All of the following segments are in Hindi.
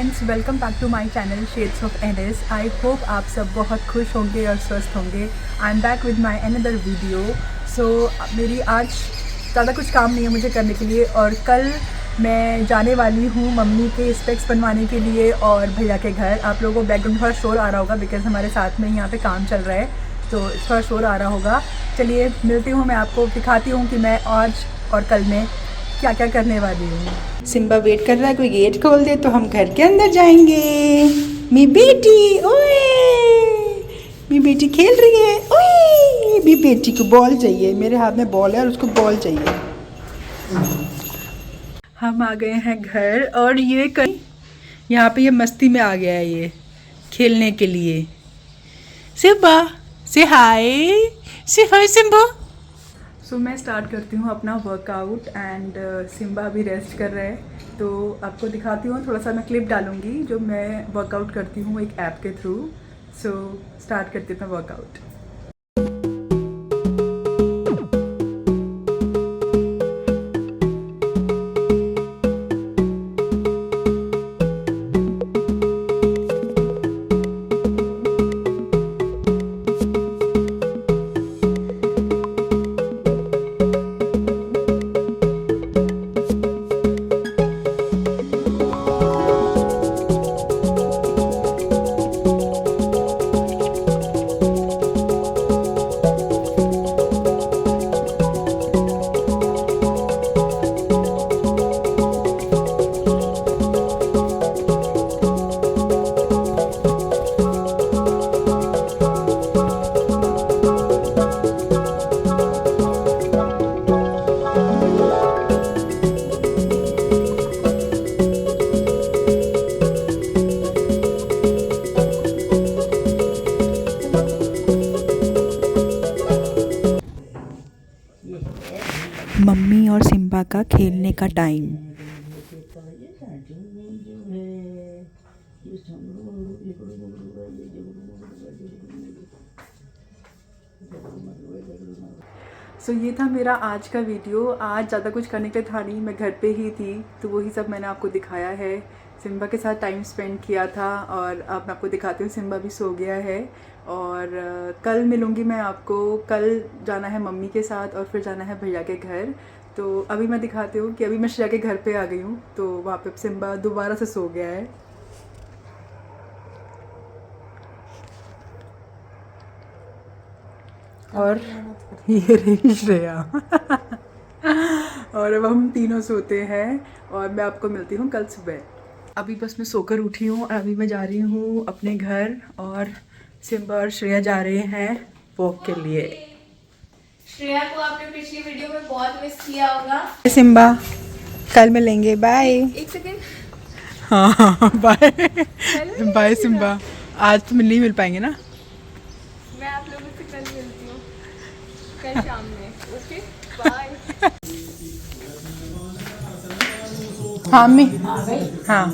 Friends, welcome back to my channel shades of NS. I hope आप सब बहुत खुश होंगे और स्वस्थ होंगे। I am back with my another video. So मेरी आज ज़्यादा कुछ काम नहीं है मुझे करने के लिए, और कल मैं जाने वाली हूँ मम्मी के स्पेक्स बनवाने के लिए और भैया के घर। आप लोगों को बैकग्राउंड थोड़ा शोर आ रहा होगा बिकॉज़ हमारे साथ में यहाँ पे काम चल रहा है, तो थोड़ा शोर आ रहा होगा। चलिए मिलती हूँ, मैं आपको दिखाती हूँ कि मैं आज और कल में क्या क्या करने वाली हूँ। सिम्बा वेट कर रहा है, कोई गेट खोल दे तो हम घर के अंदर जाएंगे। मेरी बेटी, ओए मेरी बेटी खेल रही है। ओए मेरी बेटी को बॉल चाहिए, मेरे हाथ में बॉल है और उसको बॉल चाहिए। हम आ गए हैं घर, और ये कहीं यहाँ पे ये मस्ती में आ गया है ये खेलने के लिए। सिम्बा से हाय सिम्बा। सो मैं स्टार्ट करती हूँ अपना वर्कआउट, एंड सिम्बा भी रेस्ट कर रहा है, तो आपको दिखाती हूँ। थोड़ा सा मैं क्लिप डालूँगी जो मैं वर्कआउट करती हूँ एक ऐप के थ्रू। सो स्टार्ट करती हूँ मैं वर्कआउट। मम्मी और सिम्बा का खेलने का टाइम। सो ये था मेरा आज का वीडियो। आज ज़्यादा कुछ करने के लिए था नहीं, मैं घर पे ही थी, तो वही सब मैंने आपको दिखाया है। सिम्बा के साथ टाइम स्पेंड किया था, और अब मैं आपको दिखाती हूँ सिम्बा भी सो गया है। और कल मिलूँगी मैं आपको। कल जाना है मम्मी के साथ और फिर जाना है भैया के घर। तो अभी मैं दिखाती हूँ कि अभी मैं श्रेया के घर पे आ गई हूँ, तो वहाँ पे सिम्बा दोबारा से सो गया है। और ये रही श्रेया। और अब हम तीनों सोते हैं, और मैं आपको मिलती हूँ कल सुबह। अभी बस मैं सोकर उठी हूँ, और अभी मैं जा रही हूँ अपने घर, और सिम्बा और श्रेया जा रहे हैं वॉक के लिए। श्रेया को आपने पिछली वीडियो में बहुत मिस किया होगा। सिम्बा कल मिलेंगे, बाय। एक सेकंड। हाँ बाय बाय सिम्बा। आज तो नहीं मिल पाएंगे ना। मैं आप लोगों से कल मिलती हूँ, कल शाम में। Okay bye. हाँ अम्मी, हाँ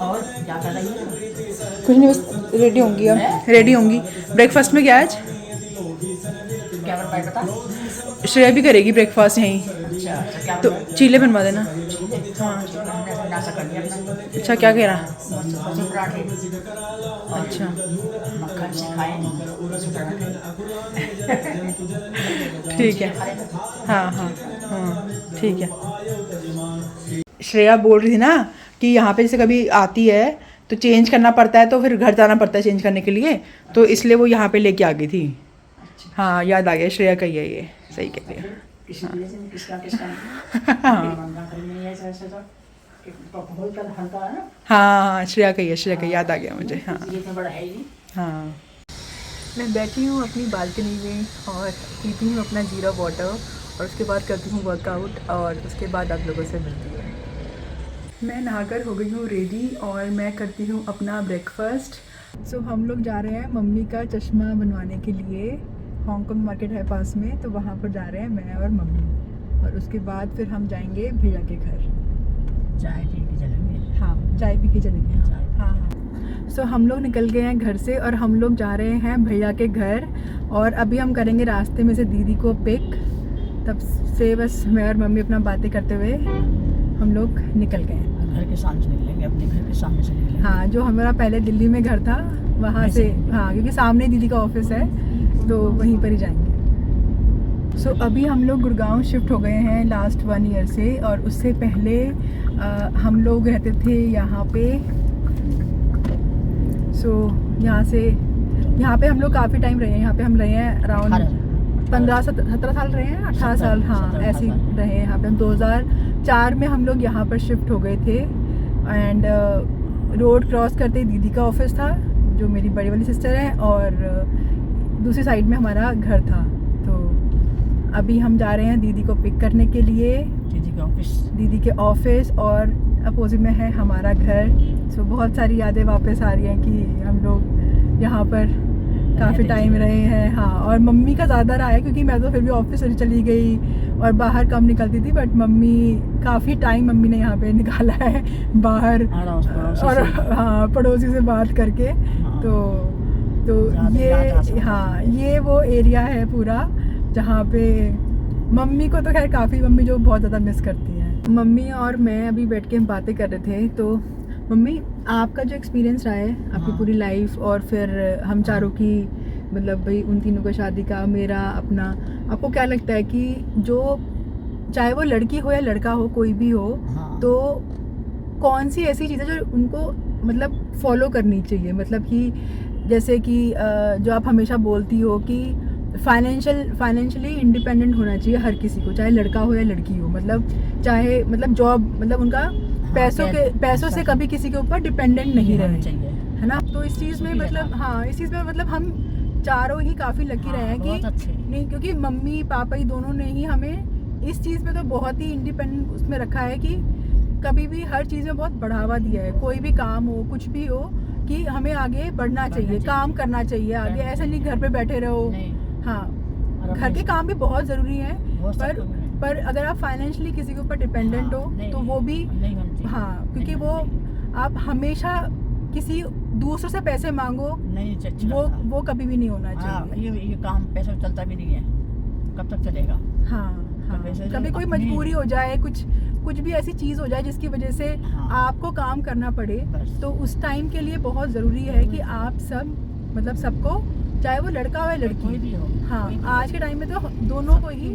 और क्या कर रही है? कुछ नहीं, बस रेडी होंगी। अब रेडी होंगी। ब्रेकफास्ट में क्या है आज? क्या बनाए बता? श्रेया भी करेगी ब्रेकफास्ट यहीं, अच्छा क्या तो चीले बनवा देना। हाँ नाश्ता कर लिया अपना। अच्छा क्या कह रहा? बस पराठे अच्छा मक्खन से खाए बस पराठे। ठीक है। हाँ हाँ हाँ ठीक है। श्रेया बोल रही थी ना कि यहाँ पे जैसे कभी आती है तो चेंज करना पड़ता है, तो फिर घर जाना पड़ता है चेंज करने के लिए, तो इसलिए वो यहाँ पे लेके आ गई थी। हाँ याद आ गया, श्रेया का ही है ये, सही कह रही है। किसी वजह से किसका हल्का है ना। हाँ श्रेया का ही है, श्रेया का याद आ गया मुझे। हाँ ये तो बड़ा है ही। हाँ मैं बैठी हूँ अपनी बालकनी में और पीती हूँ अपना जीरा वाटर, और उसके बाद करती हूँ वर्कआउट, और उसके बाद आप लोगों से मिलती हूँ। मैं नहाकर हो गई हूँ रेडी, और मैं करती हूँ अपना ब्रेकफास्ट। सो हम लोग जा रहे हैं मम्मी का चश्मा बनवाने के लिए। हांगकांग मार्केट है पास में, तो वहाँ पर जा रहे हैं मैं और मम्मी, और उसके बाद फिर हम जाएंगे भैया के घर। चाय पी के चलेंगे। हाँ चाय पी के चलेंगे। हाँ हाँ। सो हम लोग निकल गए हैं घर से, और हम लोग जा रहे हैं भैया के घर, और अभी हम करेंगे रास्ते में से दीदी को पिक। तब से बस मैं और मम्मी अपना बातें करते हुए हम लोग निकल गए हैं। घर के सामने से निकलेंगे, अपने घर के सामने से निकलेंगे। हाँ, जो हमारा पहले दिल्ली में घर था वहाँ से, हाँ, क्योंकि सामने दीदी का ऑफिस है तो वहीं पर ही जाएंगे। सो अभी हम लोग गुड़गांव शिफ्ट हो गए हैं लास्ट 1 ईयर से, और उससे पहले हम लोग रहते थे यहाँ पे। सो यहाँ पे हम लोग काफ़ी टाइम रहे हैं। यहाँ पे हम रहे हैं अराउंड 15-17 साल रहे हैं, 18 साल, हाँ, ऐसे ही रहे हैं यहाँ पे। हम 2004 में हम लोग यहाँ पर शिफ्ट हो गए थे। एंड रोड क्रॉस करते ही दीदी का ऑफिस था, जो मेरी बड़ी वाली सिस्टर है, और दूसरी साइड में हमारा घर था। तो अभी हम जा रहे हैं दीदी को पिक करने के लिए, दीदी के ऑफिस, और अपोजिट में है हमारा घर। सो बहुत सारी यादें वापस आ रही हैं कि हम लोग यहाँ पर काफ़ी टाइम रहे हैं। हाँ, और मम्मी का ज़्यादा रहा है, क्योंकि मैं तो फिर भी ऑफिस चली गई और बाहर कम निकलती थी, बट मम्मी काफ़ी टाइम मम्मी ने यहाँ पे निकाला है बाहर, और हाँ, पड़ोसी से बात करके। तो ये, हाँ, ये वो एरिया है पूरा जहाँ पे मम्मी को तो खैर काफ़ी, मम्मी जो बहुत ज़्यादा मिस करती है। मम्मी और मैं अभी बैठ के हम बातें कर रहे थे, तो मम्मी आपका जो एक्सपीरियंस रहा है आपकी पूरी लाइफ, और फिर हम चारों की, मतलब भाई उन तीनों का शादी का, मेरा अपना, आपको क्या लगता है कि जो, चाहे वो लड़की हो या लड़का हो, कोई भी हो, तो कौन सी ऐसी चीज़ें जो उनको मतलब फॉलो करनी चाहिए? मतलब कि जैसे कि जो आप हमेशा बोलती हो कि फाइनेंशियली इंडिपेंडेंट होना चाहिए हर किसी को, चाहे लड़का हो या लड़की हो, मतलब चाहे, मतलब जॉब, मतलब उनका पैसों से कभी किसी के ऊपर डिपेंडेंट नहीं रहना चाहिए, है ना? तो इस चीज़ में मतलब, हाँ, इस चीज़ में मतलब हम चारों ही काफ़ी लकी रहे हैं कि नहीं, क्योंकि मम्मी पापा ही दोनों ने ही हमें इस चीज़ में तो बहुत ही इंडिपेंडेंट उसमें रखा है कि कभी भी हर चीज़ में बहुत बढ़ावा दिया है। कोई भी काम हो, कुछ भी हो, कि हमें आगे बढ़ना चाहिए, काम करना चाहिए आगे, ऐसा नहीं घर पे बैठे रहो। हाँ, घर के काम भी बहुत ज़रूरी है, पर अगर आप फाइनेंशियली किसी के ऊपर डिपेंडेंट हो तो वो भी, हाँ, क्योंकि वो आप हमेशा किसी दूसरों से पैसे मांगो, वो कभी भी नहीं होना चाहिए। ये काम पैसा चलता भी नहीं है, कब तक चलेगा? हाँ, कभी कोई मजबूरी हो जाए, कुछ भी ऐसी चीज़ हो जाए जिसकी वजह से आपको काम करना पड़े, तो उस टाइम के लिए बहुत ज़रूरी है कि आप सब, मतलब सबको, चाहे वो लड़का हो या लड़की भी हो, हाँ, आज के टाइम में तो दोनों को ही,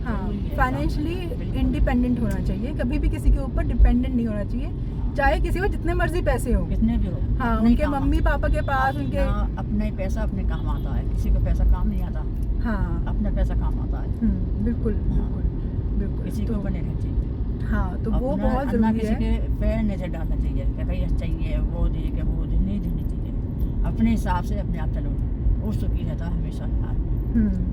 हाँ, फाइनेंशियली इंडिपेंडेंट होना चाहिए, कभी भी किसी के ऊपर डिपेंडेंट नहीं होना चाहिए, चाहे किसी को जितने मर्जी पैसे हो, कितने भी हो। हाँ, उनके मम्मी पापा के पास उनके अपना ही पैसा अपने काम आता है, किसी को पैसा काम नहीं आता। हाँ, अपना पैसा काम आता है। बिल्कुल बिल्कुल बिल्कुल, किसी को बने रहना चाहिए। हाँ, तो वो बहुत ज़रूरी है। किसी के पैर नजर डालना चाहिए कि भाई ये चाहिए, वो देगा, वो नहीं देनी चाहिए। अपने हिसाब से अपने आप चलो, वो सुखी रहता है हमेशा।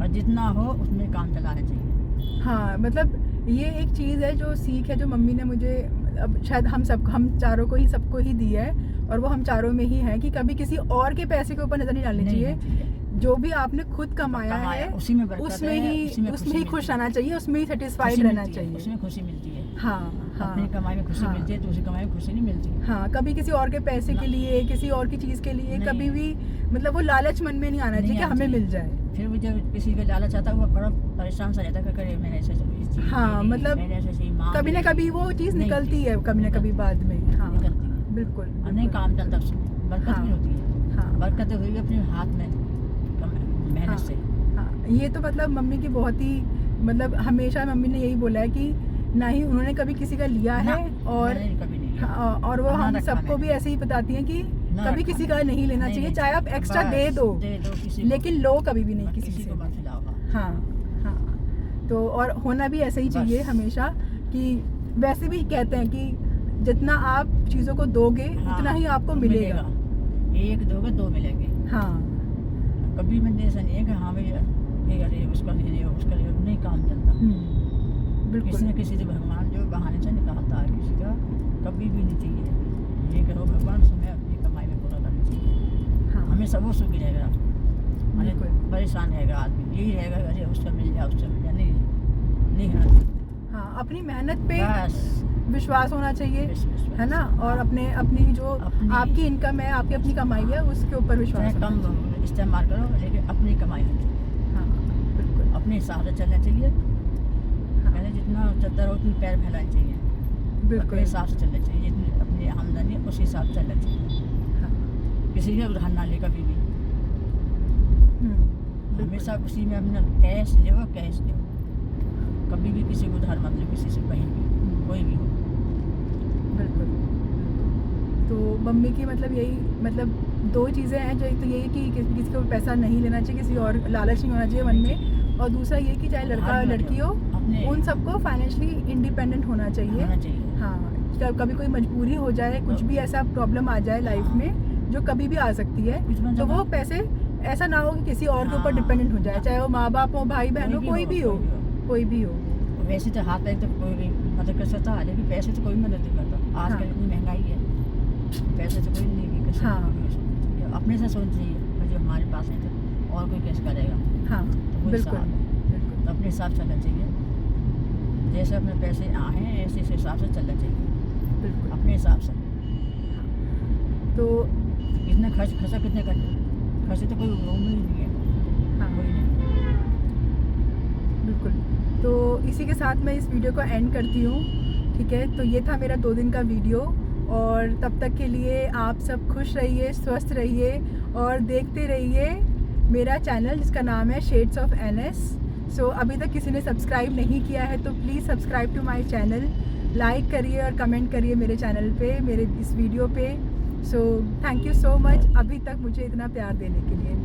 और जितना हो उसमें काम चलाना चाहिए। हाँ, मतलब ये एक चीज़ है जो सीख है जो मम्मी ने मुझे, अब शायद हम चारों को ही, सबको ही दी है, और वो हम चारों में ही है कि कभी किसी और के पैसे के ऊपर नज़र नहीं डालनी चाहिए। जो भी आपने खुद कमाया है उसमें ही खुश रहना चाहिए, उसमें ही सेटिस्फाइड रहना चाहिए, उसमें खुशी मिलती है। हाँ, अपनी कमाई में खुशी मिलती है, दूसरी कमाई में खुशी नहीं मिलती। हाँ, कभी किसी और के पैसे के लिए, किसी और की चीज़ के लिए कभी भी, मतलब वो लालच मन में नहीं आना चाहिए कि हमें मिल जाए। फिर वो जब किसी का लालच आता है वो बड़ा परेशान सा रहता है, करे मैंने ऐसे चीज़, हाँ, मतलब कभी ना कभी वो चीज़ निकलती है, कभी ना कभी बाद में। हाँ, बिल्कुल, नहीं काम चलता, बरकत नहीं होती है। हाँ, बरकत हुई अपने हाथ में मेहनत से। हाँ, ये तो मतलब मम्मी की बहुत ही, मतलब हमेशा मम्मी ने यही बोला है कि ना ही उन्होंने कभी किसी का लिया है, और कभी नहीं। हाँ, और वो हम सबको भी ऐसे ही बताती हैं कि कभी किसी का नहीं लेना चाहिए, चाहे आप एक्स्ट्रा दे दो, लेकिन लो कभी भी नहीं किसी से। हाँ, हाँ, तो और होना भी ऐसा ही चाहिए हमेशा, कि वैसे भी कहते हैं कि जितना आप चीज़ों को दोगे उतना ही आपको मिलेगा। एक दोगे दो मिलेंगे। हाँ, कभी मैंने ऐसा नहीं है कि हाँ भैया ये करे, उसका ले लियो, उसका ले लियो, नहीं काम चलता। बिल्कुल, किसी न किसी से भगवान जो बहाने से निकालता है, किसी का कभी भी नहीं चाहिए ये करो भगवान तुम्हें अपनी कमाई में पूरा करना चाहिए। हाँ, हमें सब वो सुखी रहेगा, परेशान रहेगा आदमी, यही रहेगा अरे उसका मिल जाए, उसका मिल जाए, नहीं होना। हाँ, अपनी मेहनत पे विश्वास होना चाहिए, है ना, और अपनी जो आपकी इनकम है, आपकी अपनी कमाई है, उसके ऊपर विश्वास। कम इस्तेमाल करो लेकिन अपनी कमाई होनी चाहिए। हाँ, बिल्कुल, अपने हिसाब से चलना चाहिए। मैंने जितना चद्दर हो उतनी पैर फैलाने चाहिए। बिल्कुल। अपने हिसाब से चलना चाहिए, जितनी अपनी आमदनी उस हिसाब से चलना चाहिए। हाँ। किसी का उधार ना ले कभी भी, बिल्कुल। हमेशा उसी में अपना कैश लो, कैश दो। कभी भी किसी को उधार मत लो, किसी से कहीं भी, कोई भी हो। बिल्कुल। तो मम्मी की मतलब यही मतलब 2 चीज़ें हैं, जो एक तो यही कि किसी को पैसा नहीं लेना चाहिए, किसी और लालच नहीं होना चाहिए मन में, और दूसरा ये कि चाहे लड़का उधार मत लड़की लो, हो, अपने उन सबको फाइनेंशियली इंडिपेंडेंट होना होना चाहिए। चाहिए। हाँ, जब कभी कोई मजबूरी हो जाए, कुछ भी ऐसा प्रॉब्लम आ जाए लाइफ में जो कभी भी आ सकती है, कुछ तो वो पैसे ऐसा ना हो कि किसी और के ऊपर हाँ, डिपेंडेंट हो जाए, हाँ। चाहे वो माँ बाप हो, भाई बहन हो, कोई भी हो, कोई भी हो। वैसे तो हाथ पैर तो कोई भी मदद कर सकता है, लेकिन पैसे तो कोई मदद नहीं करता। आजकल हाँ। इतनी महंगाई है, पैसे तो कोई नहीं कर सकता। हाँ। अपने से सोच चाहिए, जो हमारे पास है तो और कोई कैसे करेगा। हाँ, तो वो बिल्कुल, हिसाब है। बिल्कुल, तो अपने हिसाब से चलना चाहिए, जैसे अपने पैसे आए हैं ऐसे इस हिसाब से चलना चाहिए, बिल्कुल। अपने हिसाब से। तो कितने खर्चा कितने करने, खर्चे तो कोई उम्मीद नहीं है। हाँ, कोई नहीं। बिल्कुल। तो इसी के साथ मैं इस वीडियो को एंड करती हूँ, ठीक है। तो ये था मेरा 2 दिन का वीडियो, और तब तक के लिए आप सब खुश रहिए, स्वस्थ रहिए, और देखते रहिए मेरा चैनल जिसका नाम है शेड्स ऑफ NS। सो अभी तक किसी ने सब्सक्राइब नहीं किया है तो please subscribe to my channel, like करिए और कमेंट करिए मेरे चैनल पे, मेरे इस वीडियो पे। So thank you so much अभी तक मुझे इतना प्यार देने के लिए।